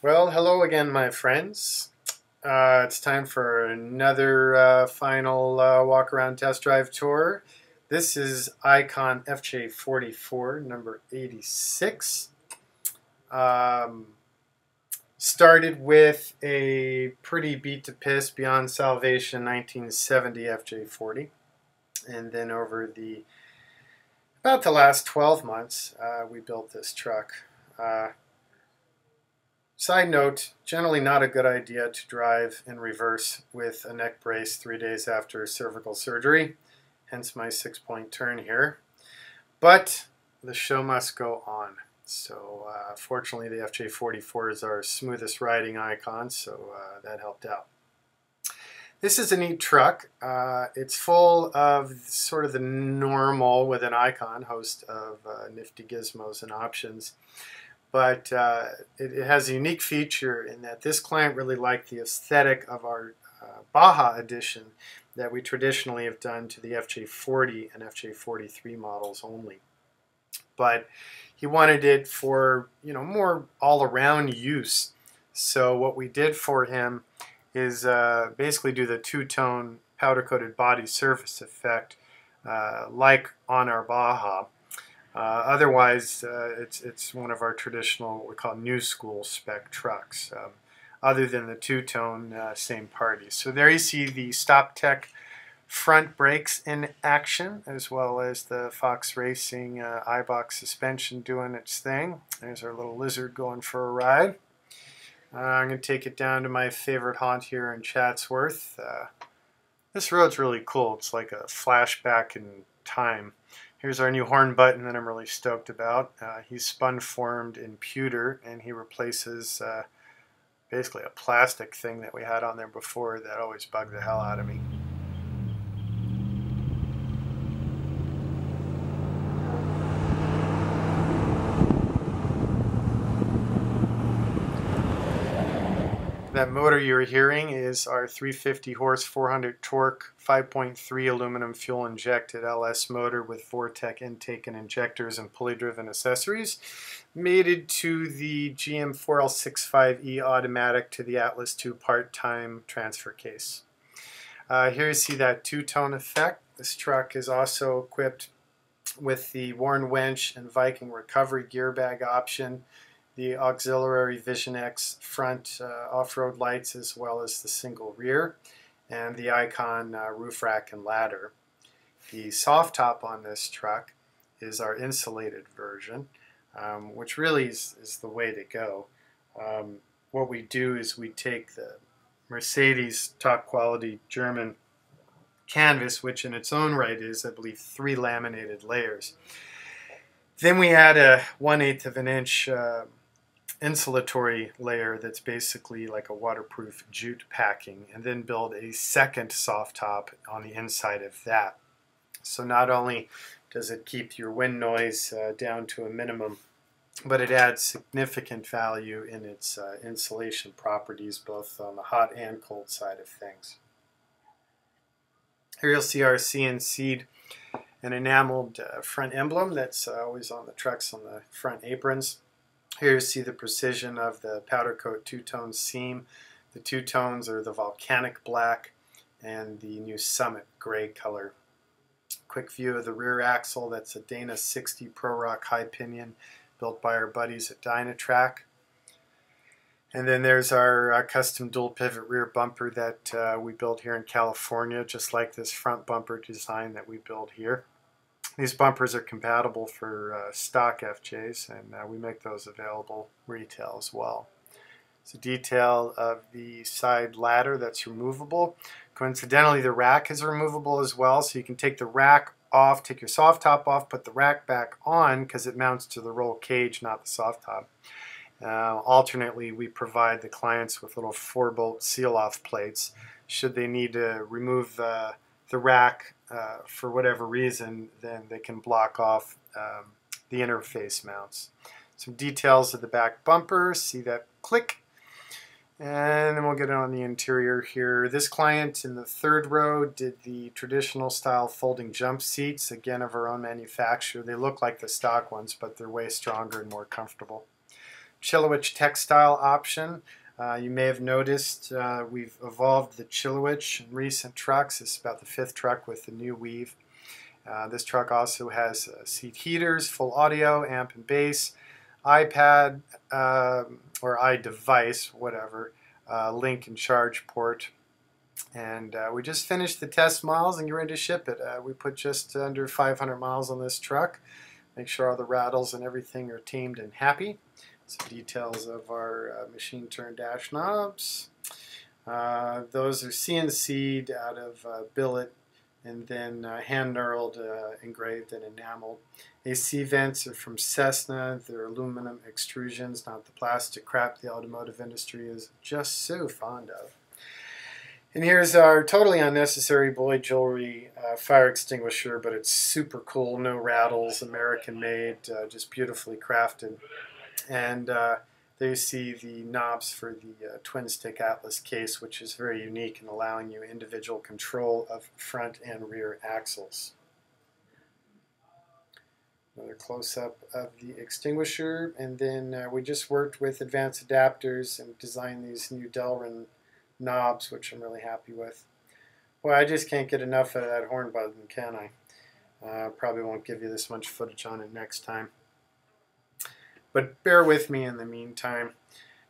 Well, hello again, my friends. It's time for another final walk around test drive tour. This is ICON FJ44, number 86. Um, Started with a pretty beat to piss beyond salvation 1970 FJ40, and then over the about the last 12 months, we built this truck. Side note, generally not a good idea to drive in reverse with a neck brace 3 days after cervical surgery, hence my 6-point turn here. But the show must go on. So fortunately the FJ44 is our smoothest riding icon, so that helped out. This is a neat truck. It's full of sort of the normal with an icon host of nifty gizmos and options. But it has a unique feature in that this client really liked the aesthetic of our Baja edition that we traditionally have done to the FJ40 and FJ43 models only. But he wanted it for, more all-around use. So what we did for him is basically do the two-tone powder-coated body surface effect like on our Baja. Otherwise, it's one of our traditional, what we call new school spec trucks, other than the two-tone same party. So there you see the StopTech front brakes in action, as well as the Fox Racing iBox suspension doing its thing. There's our little lizard going for a ride. I'm going to take it down to my favorite haunt here in Chatsworth. This road's really cool. It's like a flashback in time. Here's our new horn button that I'm really stoked about. He's spun formed in pewter, and he replaces basically a plastic thing that we had on there before that always bugged the hell out of me. That motor you're hearing is our 350 horse, 400 torque, 5.3 aluminum fuel injected LS motor with Vortec intake and injectors and pulley driven accessories, mated to the GM 4L65E automatic to the Atlas II part-time transfer case. Here you see that two-tone effect. This truck is also equipped with the Warn Wench and Viking recovery gear bag option, the auxiliary Vision X front off-road lights, as well as the single rear, and the Icon roof rack and ladder. The soft top on this truck is our insulated version, which really is the way to go. What we do is we take the Mercedes top quality German canvas, which in its own right is, I believe, 3 laminated layers. Then we add a 1/8 of an inch insulatory layer that's basically like a waterproof jute packing, and then build a second soft top on the inside of that. So not only does it keep your wind noise down to a minimum, but it adds significant value in its insulation properties, both on the hot and cold side of things. Here you'll see our CNC'd and enameled front emblem that's always on the trucks on the front aprons. Here you see the precision of the powder coat two-tone seam. The two tones are the volcanic black and the new Summit gray color. Quick view of the rear axle. That's a Dana 60 Pro Rock high pinion built by our buddies at Dynatrack. And then there's our custom dual pivot rear bumper that we built here in California, just like this front bumper design that we build here. These bumpers are compatible for stock FJs, and we make those available retail as well. It's a detail of the side ladder that's removable. Coincidentally, the rack is removable as well, so you can take the rack off, take your soft top off, put the rack back on because it mounts to the roll cage, not the soft top. Alternately, we provide the clients with little 4-bolt seal-off plates. Should they need to remove the rack for whatever reason, then they can block off the interface mounts. Some details of the back bumper, see that click, and then we'll get on the interior here. This client in the third row did the traditional style folding jump seats, again of our own manufacture. They look like the stock ones, but they're way stronger and more comfortable. Chilowich textile option. You may have noticed we've evolved the Chilowich in recent trucks. This is about the 5th truck with the new weave. This truck also has seat heaters, full audio, amp and bass, iPad or iDevice, whatever, link and charge port. And we just finished the test miles and get ready to ship it. We put just under 500 miles on this truck. Make sure all the rattles and everything are tamed and happy. Some details of our machine turn dash knobs. Those are CNC'd out of billet and then hand knurled, engraved and enameled. AC vents are from Cessna. They're aluminum extrusions, not the plastic crap the automotive industry is just so fond of. And here's our totally unnecessary boy jewelry fire extinguisher, but it's super cool, no rattles, American made, just beautifully crafted. And there you see the knobs for the twin stick Atlas case, which is very unique in allowing you individual control of front and rear axles. Another close-up of the extinguisher, and then we just worked with advanced adapters and designed these new Delrin knobs, which I'm really happy with. Well, I just can't get enough of that horn button, can I? Probably won't give you this much footage on it next time. But bear with me in the meantime.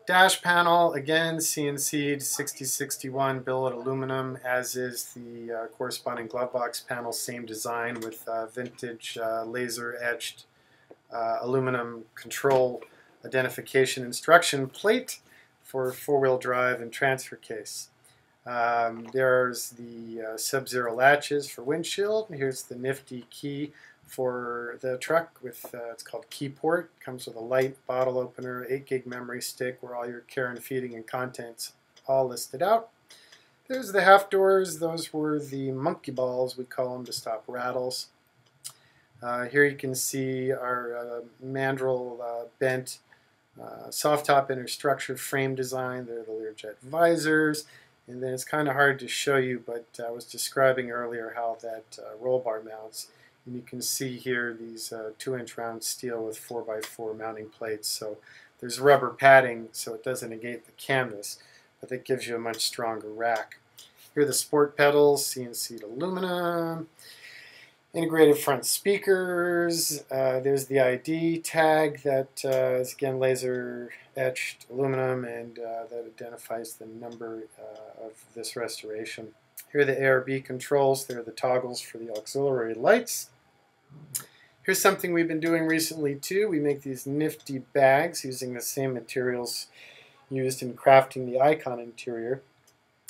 Dash panel, again, CNC'd 6061 billet aluminum, as is the corresponding glove box panel, same design with vintage laser etched aluminum control identification instruction plate for four-wheel drive and transfer case. There's the Sub-Zero latches for windshield. Here's the nifty key for the truck with, it's called key port. Comes with a light bottle opener, 8 gig memory stick where all your care and feeding and contents all listed out. There's the half doors. Those were the monkey balls, we call them, to stop rattles. Here you can see our mandrel bent soft top inner structure frame design. They're the Learjet visors. And then it's kind of hard to show you, but I was describing earlier how that roll bar mounts. And you can see here these 2-inch round steel with 4x4 mounting plates. So there's rubber padding so it doesn't negate the canvas, but that gives you a much stronger rack. Here are the sport pedals, CNC'd aluminum. Integrated front speakers. There's the ID tag that is again laser etched aluminum and that identifies the number of this restoration. Here are the ARB controls. They're the toggles for the auxiliary lights. Here's something we've been doing recently too. We make these nifty bags using the same materials used in crafting the ICON interior.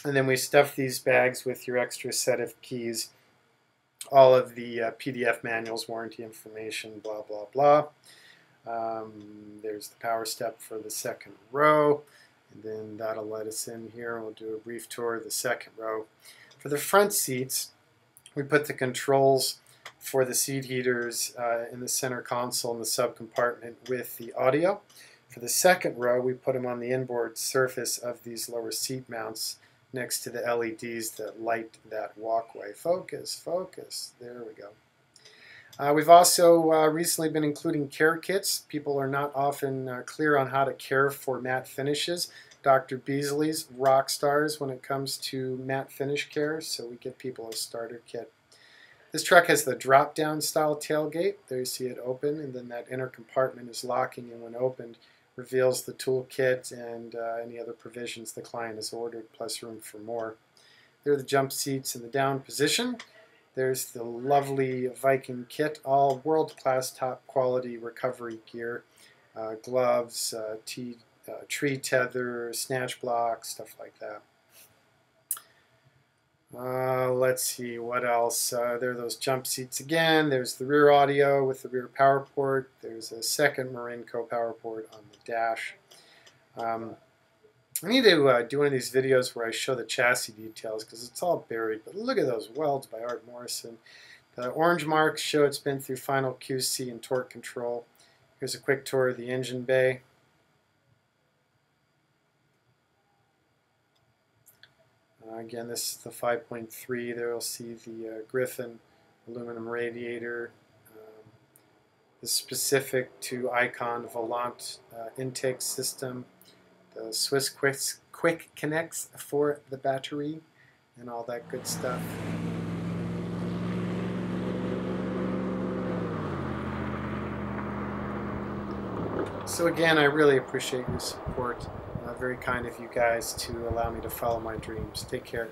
And then we stuff these bags with your extra set of keys, all of the PDF manuals, warranty information, blah, blah, blah. There's the power step for the second row. And then that'll let us in here. We'll do a brief tour of the second row. For the front seats, we put the controls for the seat heaters in the center console in the sub-compartment with the audio. For the second row, we put them on the inboard surface of these lower seat mounts next to the LEDs that light that walkway. Focus, focus. There we go. We've also recently been including care kits. People are not often clear on how to care for matte finishes. Dr. Beasley's rock stars when it comes to matte finish care, so we give people a starter kit. This truck has the drop-down style tailgate. There you see it open, and then that inner compartment is locking, and when opened, reveals the tool kit and any other provisions the client has ordered, plus room for more. There are the jump seats in the down position. There's the lovely Viking kit, all world-class top-quality recovery gear, gloves, tree tether, snatch blocks, stuff like that. Let's see, what else? There are those jump seats again. There's the rear audio with the rear power port. There's a second Marinco power port on the dash. I need to do one of these videos where I show the chassis details because it's all buried. But look at those welds by Art Morrison. The orange marks show it's been through final QC and torque control. Here's a quick tour of the engine bay. Again, this is the 5.3. There you'll see the Griffin aluminum radiator. is specific to ICON Volant intake system, the Swiss quick connects for the battery, and all that good stuff. So again, I really appreciate your support. Very kind of you guys to allow me to follow my dreams. Take care.